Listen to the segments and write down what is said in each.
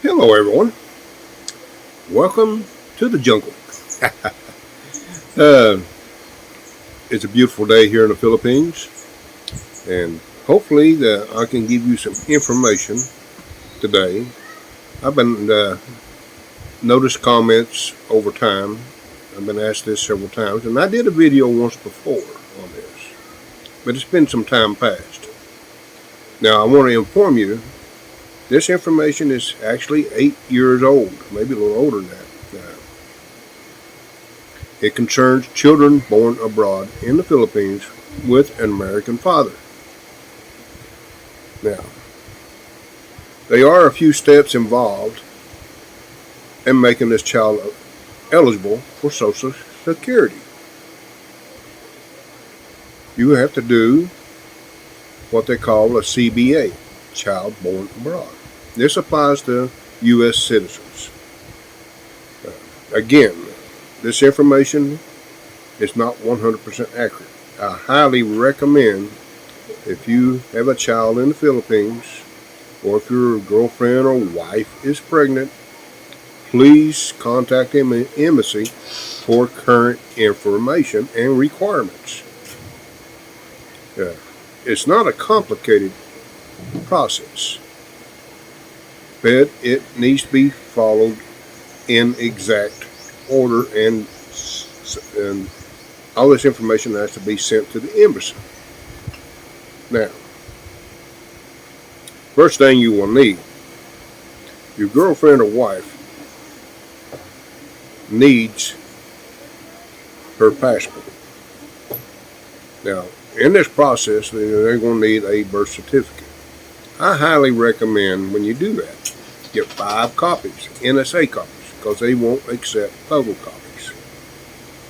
Hello, everyone. Welcome to the jungle. uh, it's a beautiful day here in the Philippines, and hopefully, I can give you some information today. I've been noticed comments over time. I've been asked this several times, and I did a video once before on this, but it's been some time past. Now, I want to inform you. This information is actually 8 years old, maybe a little older than that. It concerns children born abroad in the Philippines with an American father. Now, there are a few steps involved in making this child eligible for Social Security. You have to do what they call a CBA, child born abroad. This applies to U.S. citizens. Again, this information is not 100% accurate. I highly recommend, if you have a child in the Philippines, or if your girlfriend or wife is pregnant, please contact the embassy for current information and requirements. It's not a complicated process, but it needs to be followed in exact order, and all this information has to be sent to the embassy. Now, first thing you will need, your girlfriend or wife needs her passport. Now, in this process, they're going to need a birth certificate. I highly recommend when you do that, get 5 copies, NSA copies, because they won't accept photocopies.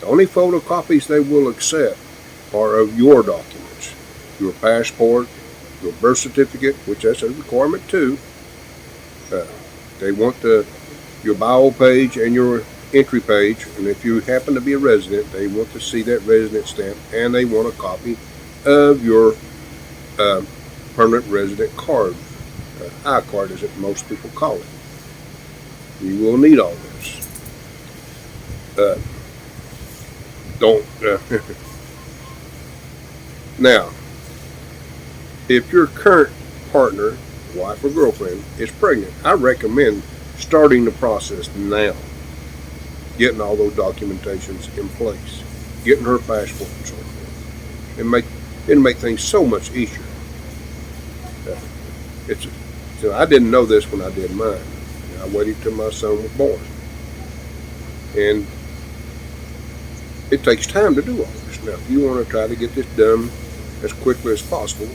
The only photocopies they will accept are of your documents, your passport, your birth certificate, which that's a requirement too. They want your bio page and your entry page, and if you happen to be a resident, they want to see that resident stamp, and they want a copy of your permanent resident card, I-card as most people call it. You will need all this. Now, if your current partner, wife or girlfriend, is pregnant, I recommend starting the process now. Getting all those documentations in place, getting her passport and so forth, and make things so much easier. So I didn't know this when I did mine. I waited till my son was born, and it takes time to do all this. Now, if you want to try to get this done as quickly as possible,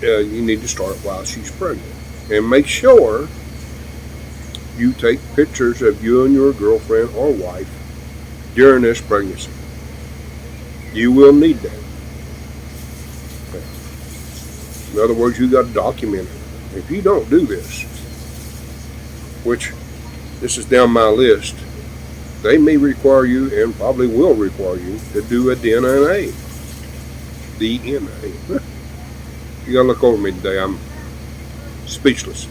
you need to start while she's pregnant, and make sure you take pictures of you and your girlfriend or wife during this pregnancy. You will need that. In other words, you got to document it. If you don't do this, which this is down my list, they may require you, and probably will require you, to do a DNA. DNA. You got to look over me today. I'm speechless.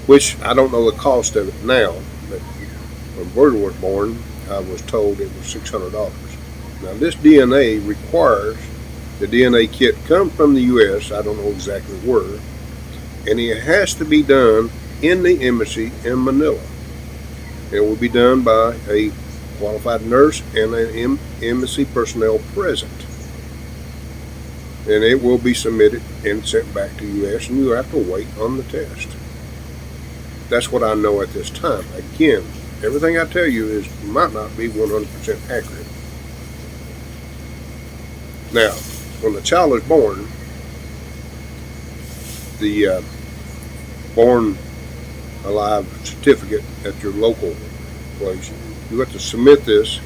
Which I don't know the cost of it now, but when Berta was born, I was told it was $600. Now, this DNA requires the DNA kit come from the U.S., I don't know exactly where, and it has to be done in the embassy in Manila. It will be done by a qualified nurse and an embassy personnel present. And it will be submitted and sent back to the U.S., and you have to wait on the test. That's what I know at this time. Again, everything I tell you might not be 100% accurate. Now, when the child is born, the born alive certificate at your local place, you have to submit this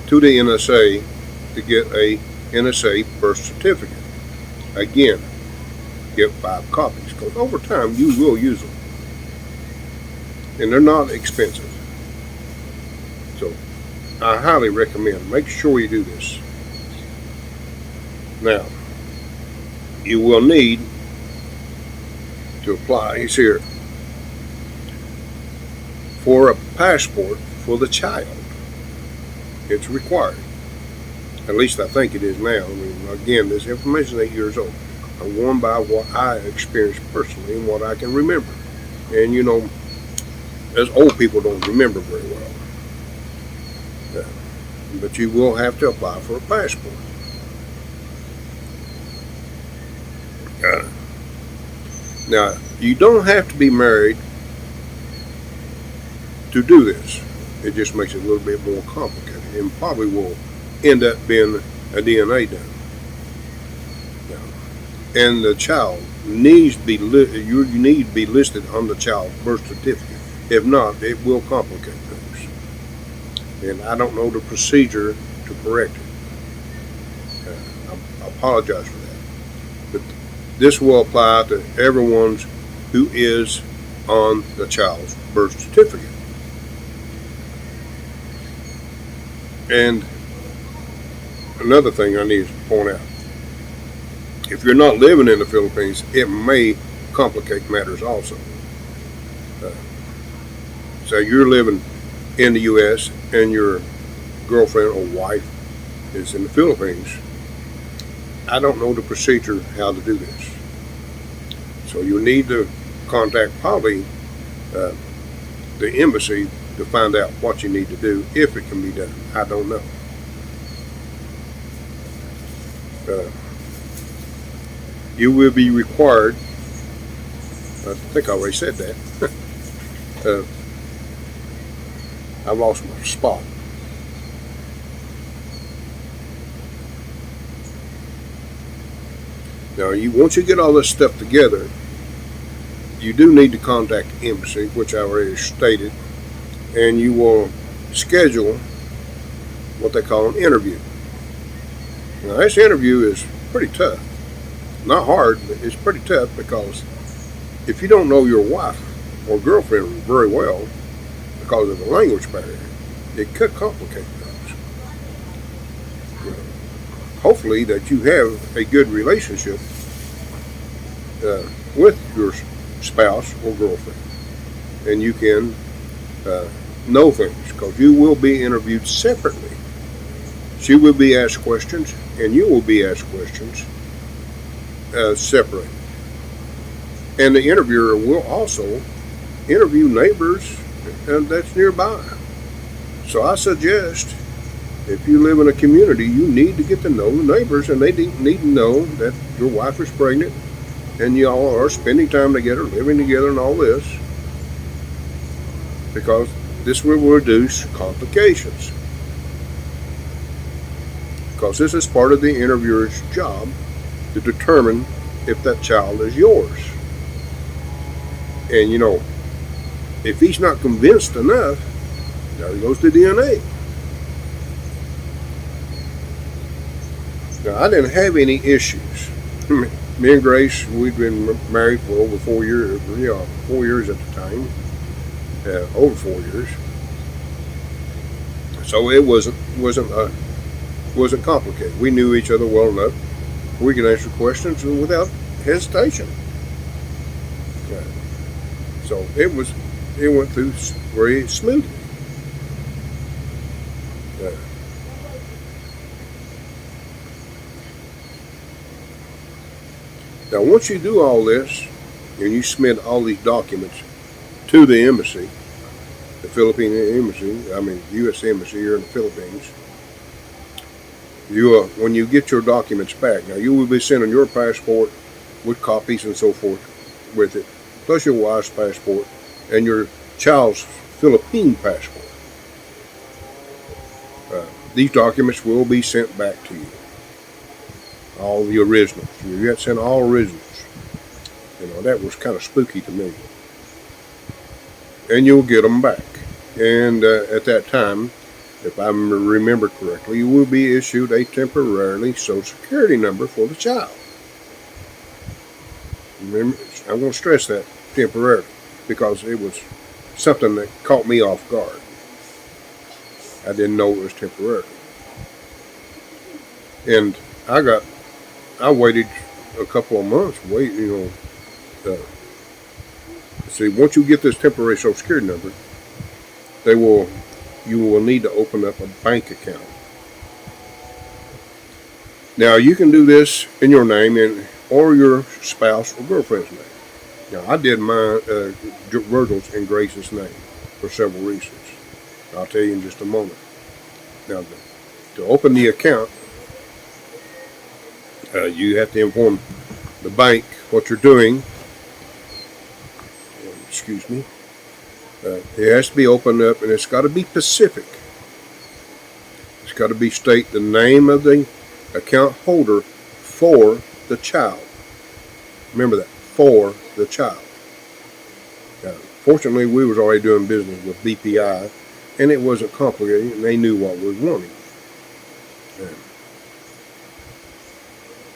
to the NSA to get a NSA birth certificate. Again, get 5 copies, because over time you will use them. And they're not expensive. So I highly recommend, make sure you do this. Now, you will need to apply is here for a passport for the child. It's required. At least I think it is now. I mean, again, this information is 8 years old. I'm going by what I experienced personally and what I can remember. And you know, as old people don't remember very well. But you will have to apply for a passport. Now, you don't have to be married to do this. It just makes it a little bit more complicated and probably will end up being a DNA done. And the child needs to be you need to be listed on the child's birth certificate. If not, it will complicate things. And I don't know the procedure to correct it. I apologize for that. But this will apply to everyone who is on the child's birth certificate. And another thing I need to point out, if you're not living in the Philippines, it may complicate matters also. So you're living in the U.S. and your girlfriend or wife is in the Philippines. I don't know the procedure how to do this. So you'll need to contact probably the embassy to find out what you need to do, if it can be done. I don't know. You will be required, I think I already said that. I lost my spot. Now, once you get all this stuff together, you do need to contact the embassy, which I already stated, and you will schedule what they call an interview. Now, this interview is pretty tough. Not hard, but it's pretty tough, because if you don't know your wife or girlfriend very well because of the language barrier, it could complicate things. Hopefully that you have a good relationship with your spouse or girlfriend, and you can know things, because you will be interviewed separately. She will be asked questions, and you will be asked questions separate. And the interviewer will also interview neighbors that's nearby. So I suggest, if you live in a community, you need to get to know the neighbors, and they need to know that your wife is pregnant and y'all are spending time together, living together and all this, because this will reduce complications. Because this is part of the interviewer's job to determine if that child is yours. And you know, if he's not convinced enough, there goes the DNA. Now, I didn't have any issues. Me and Grace, we'd been married for over 4 years. 4 years at the time. Over 4 years. So it wasn't complicated. We knew each other well enough. We could answer questions without hesitation. So it went through very smoothly. Now, once you do all this, and you submit all these documents to the embassy, the Philippine embassy, U.S. embassy here in the Philippines, when you get your documents back, now you will be sending your passport with copies and so forth with it, plus your wife's passport and your child's Philippine passport. These documents will be sent back to you. All the originals. You got to send all originals. You know, that was kind of spooky to me. And you'll get them back. And at that time, if I remember correctly, you will be issued a temporary Social Security number for the child. Remember, I'm going to stress that, temporarily, because it was something that caught me off guard. I didn't know it was temporary. And I waited a couple of months, See, once you get this temporary Social Security number, you will need to open up a bank account. Now, you can do this in your name or your spouse or girlfriend's name. Now, I did mine, Virgil's in Grace's name for several reasons. I'll tell you in just a moment. Now, to open the account, you have to inform the bank what you're doing. Excuse me. It has to be opened up, and it's got to be specific. It's got to state the name of the account holder for the child. Remember that, for the child. Fortunately, we was already doing business with BPI, and it wasn't complicated, and they knew what we wanted.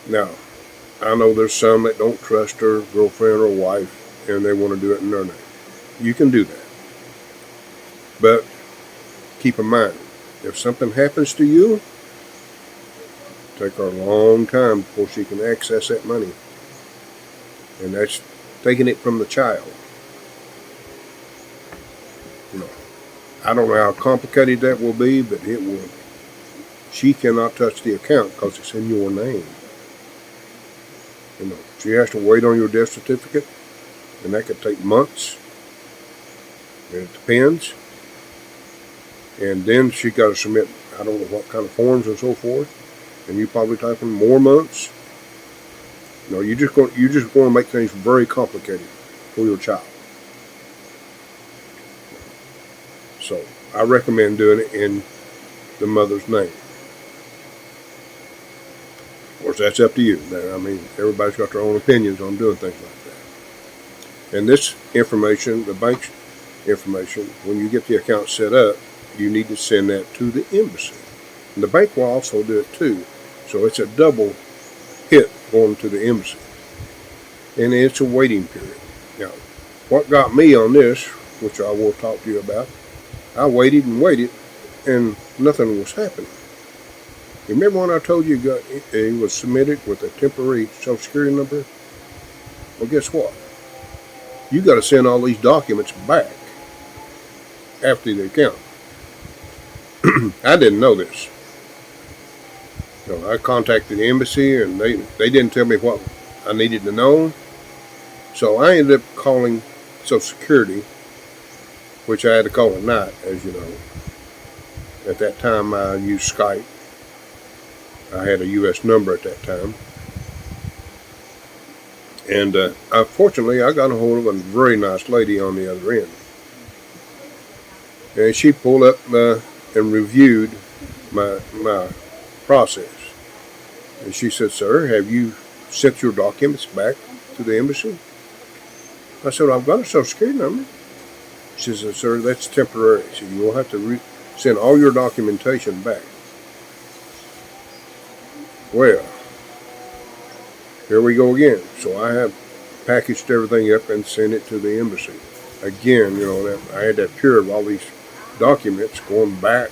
Now, I know there's some that don't trust their girlfriend or wife, and they want to do it in their name. You can do that. But keep in mind, if something happens to you, take her a long time before she can access that money. And that's taking it from the child. I don't know how complicated that will be, but it will. She cannot touch the account because it's in your name. She has to wait on your death certificate, and that could take months. And it depends. And then she got to submit, I don't know what kind of forms and so forth. And you probably type in more months. You just want to make things very complicated for your child. So I recommend doing it in the mother's name. Of course, that's up to you. I mean, everybody's got their own opinions on doing things like that. And this information, the bank's information, when you get the account set up, you need to send that to the embassy. And the bank will also do it too. So it's a double hit going to the embassy. And it's a waiting period. Now, what got me on this, which I will talk to you about, I waited and waited, and nothing was happening. Remember when I told you it was submitted with a temporary Social Security number? Well, guess what? You got to send all these documents back after the account. I didn't know this. I contacted the embassy, and they didn't tell me what I needed to know. So I ended up calling Social Security, which I had to call at night, as you know. At that time, I used Skype. I had a U.S. number at that time. And unfortunately, I got a hold of a very nice lady on the other end. And she pulled up and reviewed my process. And she said, "Sir, have you sent your documents back to the embassy?" I said, "I've got a Social Security number." She said, "Sir, that's temporary. So you'll have to send all your documentation back." Well, here we go again. So I have packaged everything up and sent it to the embassy. Again, I had that period of all these documents going back.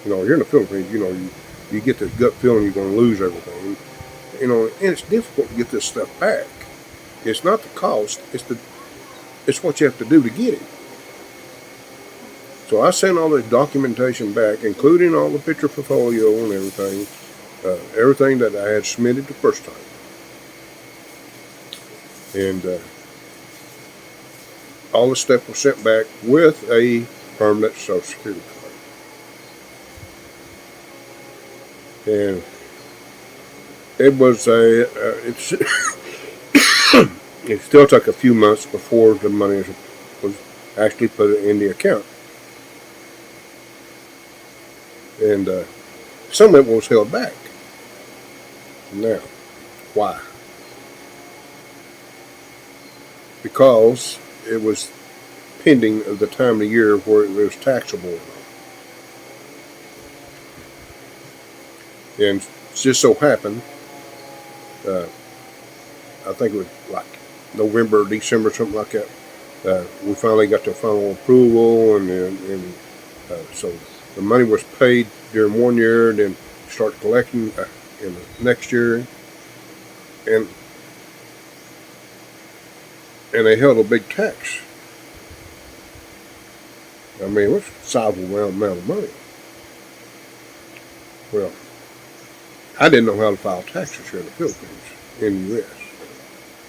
Here in the Philippines, you get this gut feeling you're going to lose everything. And it's difficult to get this stuff back. It's not the cost, it's what you have to do to get it. So I sent all this documentation back, including all the picture portfolio and everything that I had submitted the first time. And all the stuff was sent back with a permanent Social Security card. And it was it still took a few months before the money was actually put in the account. And some of it was held back. Now, why? Because it was pending at the time of year where it was taxable. And it just so happened, I think it was like November, December, something like that. We finally got the final approval, and so the money was paid during one year, and then started collecting in the next year, and and they held a big tax. I mean, it was a sizable amount of money. Well, I didn't know how to file taxes here in the Philippines, in the U.S.,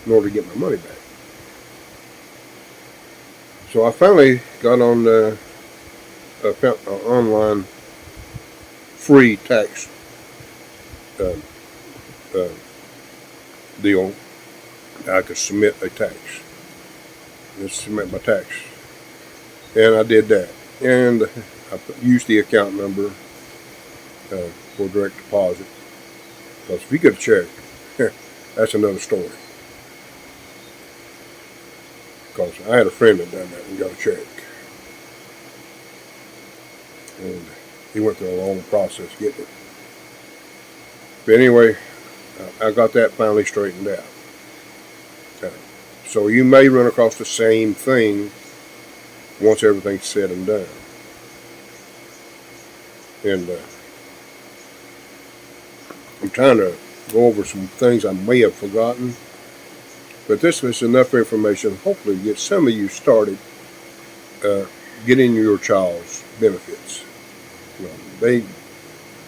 in order to get my money back. So I finally got on an online free tax uh, uh, deal. I could submit a tax. Just submit my tax. And I did that. And I used the account number for direct deposit. Because if you get a check, that's another story. Because I had a friend that done that and got a check. And he went through a long process getting it. But anyway, I got that finally straightened out. So you may run across the same thing once everything's said and done. And I'm trying to go over some things I may have forgotten. But this was enough information, hopefully, to get some of you started getting your child's benefits.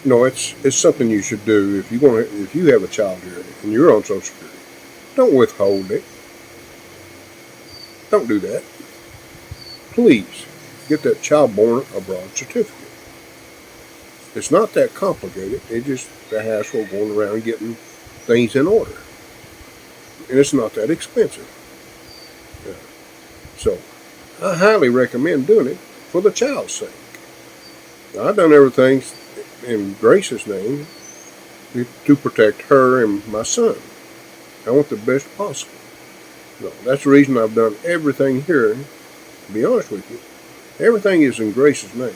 It's something you should do if you have a child here and you're on Social Security. Don't withhold it. Don't do that. Please get that child born abroad certificate. It's not that complicated. It's just the hassle of going around getting things in order. And it's not that expensive. So I highly recommend doing it for the child's sake. Now, I've done everything in Grace's name to protect her and my son. I want the best possible. That's the reason I've done everything here. To be honest with you, everything is in Grace's name.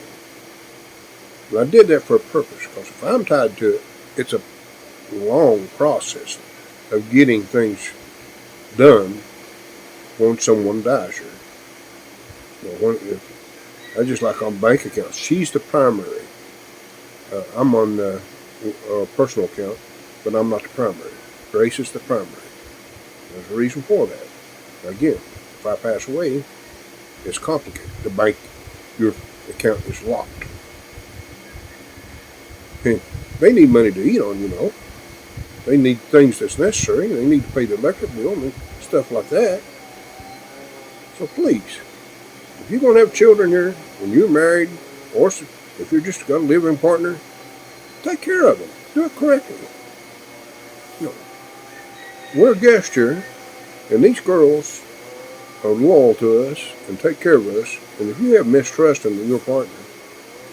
But I did that for a purpose, because if I'm tied to it, it's a long process of getting things done when someone dies here. I just like on bank accounts. She's the primary. I'm on a personal account, but I'm not the primary. Grace is the primary. There's a reason for that. Again, if I pass away, it's complicated. The bank, your account is locked. And they need money to eat on, They need things that's necessary. They need to pay the electric bill and stuff like that. So please, if you're going to have children here, when you're married, or if you're just got a living partner, take care of them. Do it correctly. We're a guest here, and these girls are loyal to us and take care of us. And if you have mistrust in your partner,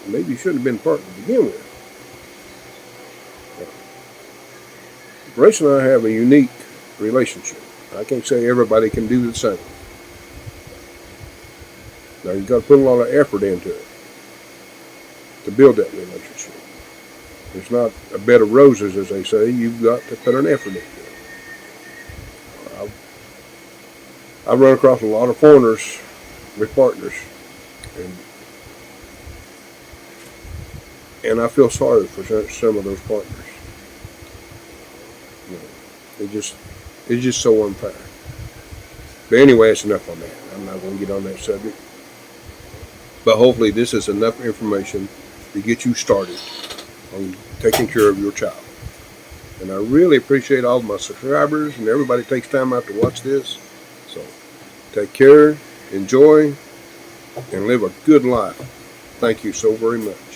maybe you shouldn't have been a partner to begin with. Grace and I have a unique relationship. I can't say everybody can do the same. Now, you've got to put a lot of effort into it to build that relationship. It's not a bed of roses, as they say. You've got to put an effort into it. I've run across a lot of foreigners with partners, and I feel sorry for some of those partners. It's just so unfair. But anyway, it's enough on that. I'm not going to get on that subject. But hopefully this is enough information to get you started on taking care of your child. And I really appreciate all of my subscribers and everybody takes time out to watch this. So take care, enjoy, and live a good life. Thank you so very much.